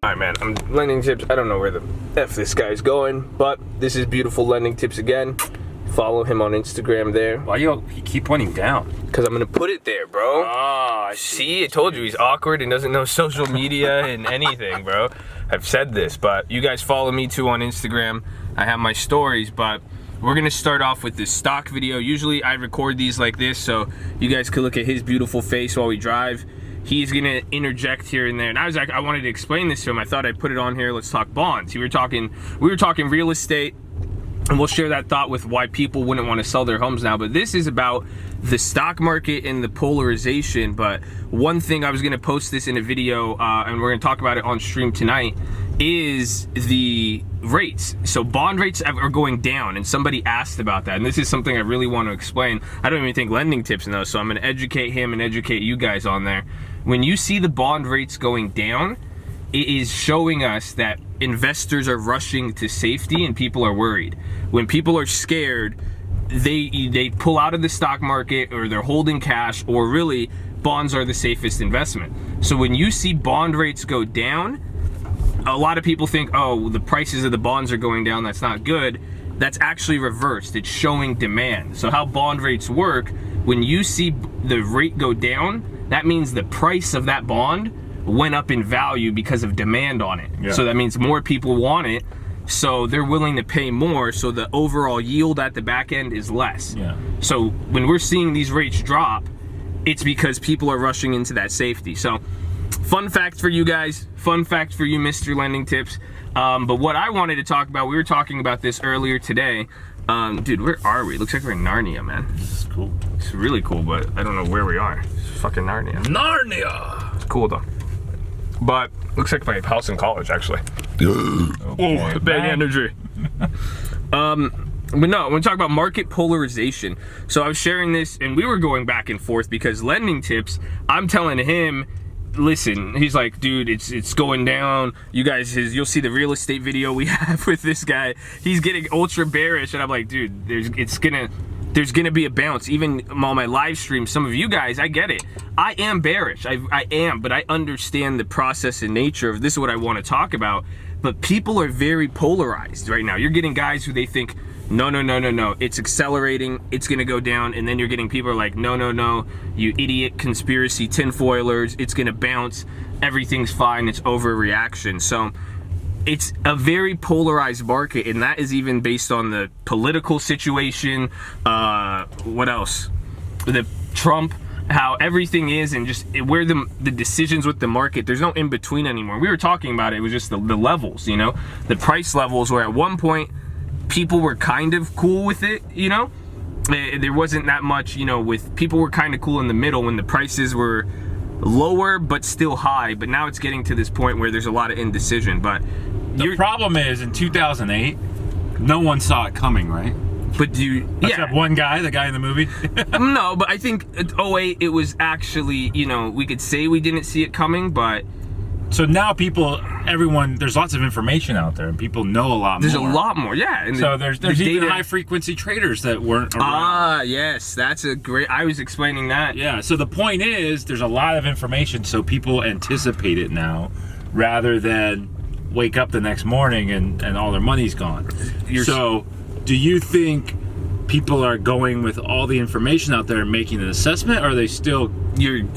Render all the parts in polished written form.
All right, man, I'm lending tips. I don't know where the F this guy's going, but this is beautiful lending tips again. Follow him on Instagram there. Why you keep pointing down? Because I'm going to put it there, bro. Oh, I see. I told you he's awkward and doesn't know social media and anything, bro. I've said this, but you guys follow me too on Instagram. I have my stories, but we're going to start off with this stock video. Usually I record these like this so you guys can look at his beautiful face while we drive. He's gonna interject here and there, and I was like, I wanted to explain this to him. I thought I'd put it on here. Let's talk bonds. We were talking real estate, and we'll share that thought with why people wouldn't want to sell their homes now. But this is about the stock market and the polarization. But one thing, I was gonna post this in a video, and we're gonna talk about it on stream tonight, is the rates. So bond rates are going down, and somebody asked about that, and this is something I really want to explain. I don't even think lending tips knows, so I'm gonna educate him and educate you guys on there. When you see the bond rates going down, it is showing us that investors are rushing to safety and people are worried. When people are scared, they pull out of the stock market, or they're holding cash, or really bonds are the safest investment. So when you see bond rates go down, a lot of people think, oh, the prices of the bonds are going down, that's not good. That's actually reversed. It's showing demand. So how bond rates work, when you see the rate go down, that means the price of that bond went up in value because of demand on it. Yeah. So that means more people want it, so they're willing to pay more, so the overall yield at the back end is less. Yeah. So when we're seeing these rates drop, it's because people are rushing into that safety. So fun fact for you guys, fun fact for you, Mr. Lending Tips. But what I wanted to talk about, we were talking about this earlier today. Dude, where are we? Looks like we're in Narnia, man. This is cool. It's really cool, but I don't know where we are. It's fucking Narnia. Narnia! It's cool though. But looks like my house in college, actually. Okay, oh, bad energy. But no, I want to talk about market polarization. So I was sharing this, and we were going back and forth because lending tips, I'm telling him, listen, he's like, dude, it's going down. You guys, you'll see the real estate video we have with this guy. He's getting ultra bearish, and I'm like, dude, there's gonna be a bounce. Even on my live stream, some of you guys, I get it. I am bearish, I am, but I understand the process and nature of this is what I want to talk about. But people are very polarized right now. You're getting guys who they think, no, it's accelerating, it's gonna go down, and then you're getting people who are like, no, you idiot conspiracy tinfoilers, it's gonna bounce, everything's fine, it's overreaction. So it's a very polarized market, and that is even based on the political situation. What else? The Trump, how everything is, and just where the decisions with the market, there's no in between anymore. We were talking about it, it was just the levels, you know, the price levels, where at one point people were kind of cool with it, you know, there wasn't that much, you know, with people were kind of cool in the middle when the prices were lower but still high. But now it's getting to this point where there's a lot of indecision. But the problem is, in 2008, no one saw it coming, right? But Except one guy, the guy in the movie. No, but I think 08, it was actually, you know, we could say we didn't see it coming, but so now everyone, there's lots of information out there, and people know a lot more. There's a lot more, yeah. And so there's even high frequency traders that weren't around. Ah, yes, that's a great, I was explaining that. Yeah, so the point is, there's a lot of information, so people anticipate it now, rather than wake up the next morning and all their money's gone. So do you think people are going with all the information out there and making an assessment, or are they still... Dude,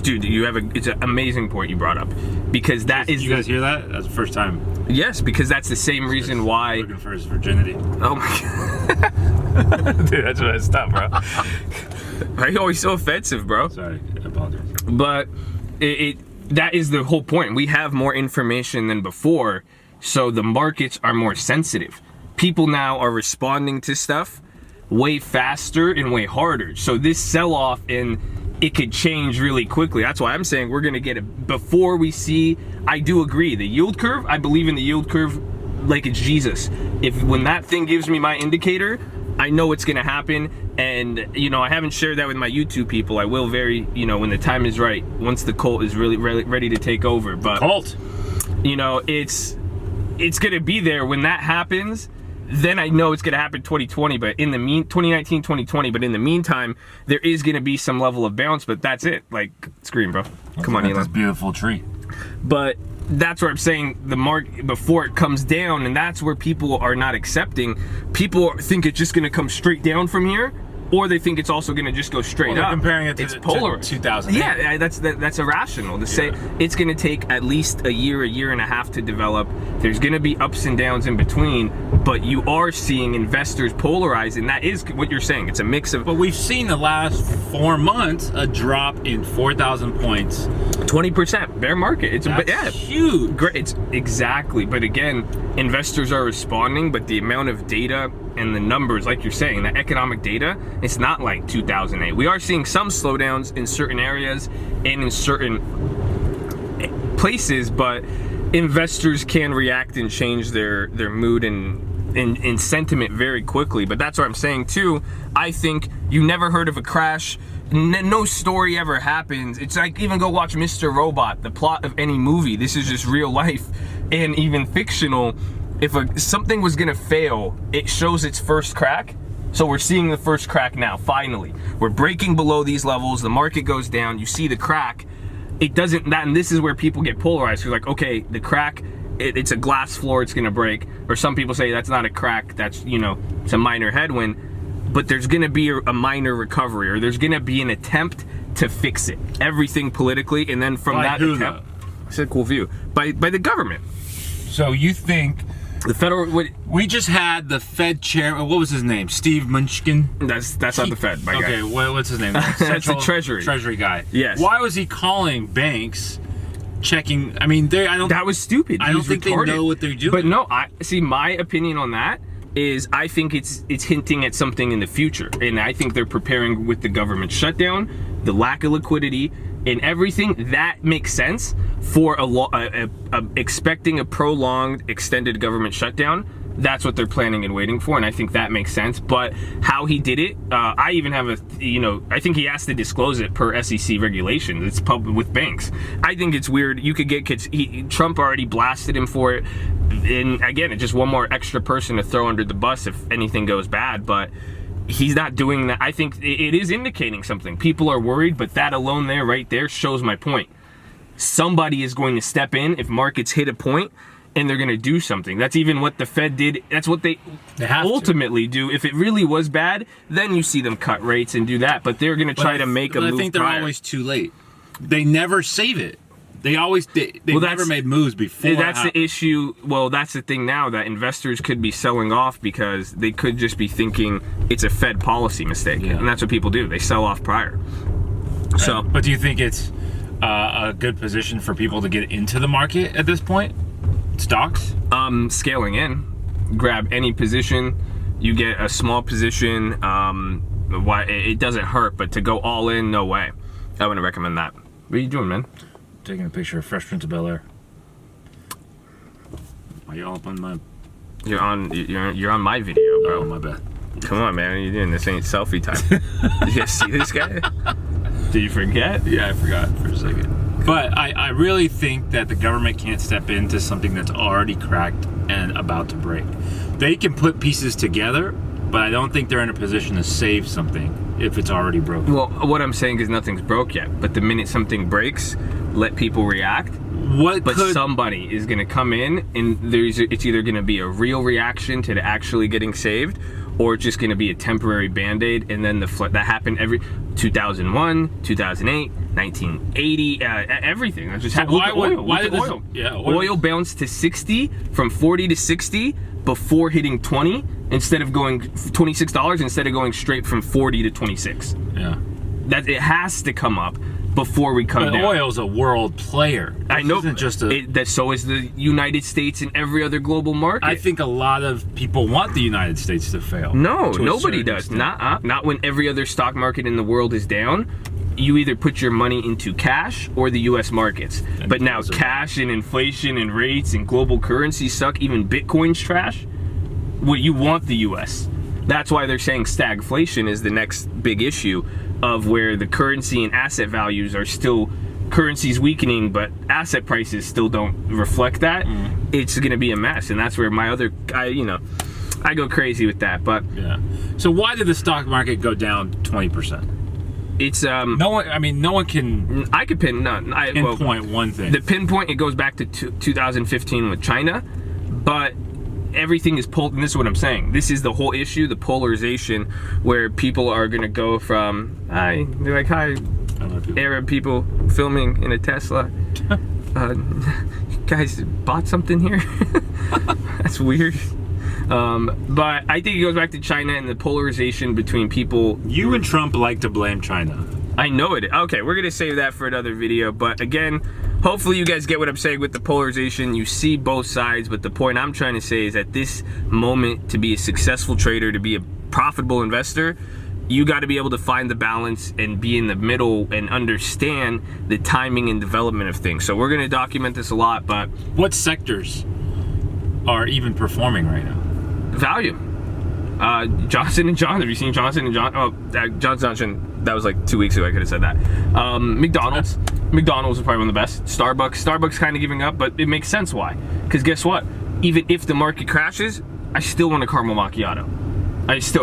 it's an amazing point you brought up, because that is... You guys hear that? That's the first time. Yes, because that's the same reason why... Looking for his virginity. Oh my God. Dude, that's messed up, bro. Why are you always so offensive, bro? Sorry, I apologize. But that is the whole point. We have more information than before, so the markets are more sensitive. People now are responding to stuff way faster and way harder. So this sell-off, and it could change really quickly. That's why I'm saying we're gonna get it before we see. I do agree, the yield curve, I believe in the yield curve like it's Jesus. When that thing gives me my indicator, I know it's gonna happen. And you know, I haven't shared that with my YouTube people. I will you know, when the time is right, once the cult is really ready to take over. But cult, you know, it's gonna be there when that happens. Then I know it's gonna happen 2020, but in the 2019, 2020, but in the meantime, there is gonna be some level of bounce, but that's it. Like, scream, bro. Come on, Elon. This beautiful tree. But that's where I'm saying the market before it comes down, and that's where people are not accepting. People think it's just going to come straight down from here, or they think it's also going to just go straight up. Comparing it to it's polarized. 2008. Yeah, that's irrational to say it's going to take at least a year and a half to develop. There's going to be ups and downs in between, but you are seeing investors polarize, and that is what you're saying. It's a mix of. But we've seen the last 4 months a drop in 4,000 points. 20% bear market. It's huge. Great. It's exactly. But again, investors are responding, but the amount of data and the numbers, like you're saying, the economic data, it's not like 2008. We are seeing some slowdowns in certain areas and in certain places, but investors can react and change their mood and sentiment very quickly. But that's what I'm saying too. I think you never heard of a crash. No story ever happens. It's like, even go watch Mr. Robot, the plot of any movie. This is just real life and even fictional. If something was gonna fail, it shows its first crack. So we're seeing the first crack now, finally. We're breaking below these levels, the market goes down, you see the crack. It doesn't, and this is where people get polarized. You're like, okay, the crack, it's a glass floor, it's gonna break. Or some people say that's not a crack, that's, it's a minor headwind. But there's gonna be a minor recovery, or there's gonna be an attempt to fix it. Everything politically, and then from that attempt, it's a cool view, by the government. So you think the federal? We just had the Fed chair. What was his name? Steve Munchkin. That's not the Fed. My guy. What's his name? That's the Treasury guy. Yes. Why was he calling banks? Checking. I mean, I don't. That was stupid. I don't think retarded. They know what they're doing. But no, I see. My opinion on that is, I think it's hinting at something in the future, and I think they're preparing with the government shutdown, the lack of liquidity, and everything. That makes sense for expecting a prolonged, extended government shutdown. That's what they're planning and waiting for, and I think that makes sense. But how he did it, I even have I think he has to disclose it per SEC regulation. It's public with banks. I think it's weird. You could get Trump already blasted him for it, and again, it's just one more extra person to throw under the bus if anything goes bad. But he's not doing that. I think it is indicating something. People are worried, but that alone right there shows my point. Somebody is going to step in if markets hit a point, and they're going to do something. That's even what the Fed did. That's what they ultimately do. If it really was bad, then you see them cut rates and do that. But they're going to try to make a move. I think they're always too late. They never save it. They never made moves before. That's the issue. Well, that's the thing now, that investors could be selling off because they could just be thinking it's a Fed policy mistake. Yeah. And that's what people do. They sell off prior. So, but do you think it's a good position for people to get into the market at this point? Stocks? Scaling in. Grab any position. You get a small position. It doesn't hurt, but to go all in, no way. I wouldn't recommend that. What are you doing, man? Taking a picture of Fresh Prince of Bel-Air. Are you all up on my? You're on my video, bro. Oh, my bad. Come on, man. What are you doing? This ain't selfie time. You guys see this guy? Did you forget? Yeah, I forgot for a second. But I really think that the government can't step into something that's already cracked and about to break. They can put pieces together, but I don't think they're in a position to save something if it's already broken. Well, what I'm saying is nothing's broke yet. But the minute something breaks, let people react. Somebody is going to come in, and it's either going to be a real reaction to the actually getting saved, or it's just going to be a temporary band-aid. And then that happened every 2001, 2008, 1980, everything. That just happened. Oil bounced to 60 from 40 to 60 before hitting 20 instead of going $26 instead of going straight from 40 to 26. Yeah, that it has to come up before we come down. Oil's a world player. I know. So is the United States and every other global market. I think a lot of people want the United States to fail. No, nobody does. Not when every other stock market in the world is down. You either put your money into cash or the U.S. markets. But now cash and inflation and rates and global currency suck. Even Bitcoin's trash. Well, you want the U.S. That's why they're saying stagflation is the next big issue, of where the currency and asset values are still, currency's weakening, but asset prices still don't reflect that. It's going to be a mess, and that's where I go crazy with that. But yeah. So why did the stock market go down 20%? It's no one. I mean, no one can. I could pinpoint one thing. The pinpoint, it goes back to 2015 with China, but everything is pulled. And this is what I'm saying. This is the whole issue, the polarization, where people are gonna go from hi, they're like hi, Arab people filming in a Tesla. You guys bought something here? That's weird. But I think it goes back to China and the polarization between people. You and Trump like to blame China. I know it. Okay, we're gonna save that for another video. But again, hopefully you guys get what I'm saying with the polarization. You see both sides, but the point I'm trying to say is at this moment, to be a successful trader, to be a profitable investor, you got to be able to find the balance and be in the middle and understand the timing and development of things. So we're gonna document this a lot, but what sectors are even performing right now? Value. Johnson & Johnson. Have you seen Johnson & Johnson? Oh, Johnson. That was like 2 weeks ago. I could have said that. McDonald's. McDonald's is probably one of the best. Starbucks kind of giving up, but it makes sense why. Because guess what? Even if the market crashes, I still want a caramel macchiato.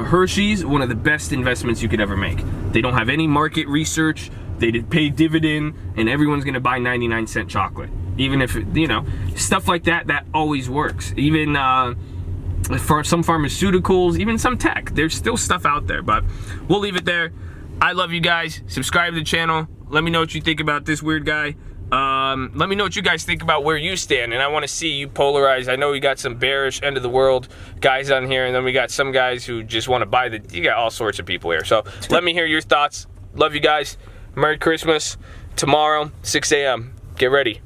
Hershey's, one of the best investments you could ever make. They don't have any market research. They did pay dividend, and everyone's gonna buy 99-cent chocolate. Even if, you know, stuff like that, that always works. Even for some pharmaceuticals, even some tech, there's still stuff out there, but we'll leave it there. I love you guys. Subscribe to the channel. Let me know what you think about this weird guy. Let me know what you guys think about where you stand, and I want to see you polarized. I know we got some bearish end of the world guys on here, and then we got some guys who just want to buy you got all sorts of people here. So let me hear your thoughts. Love you guys. Merry Christmas. Tomorrow, 6 a.m. Get ready.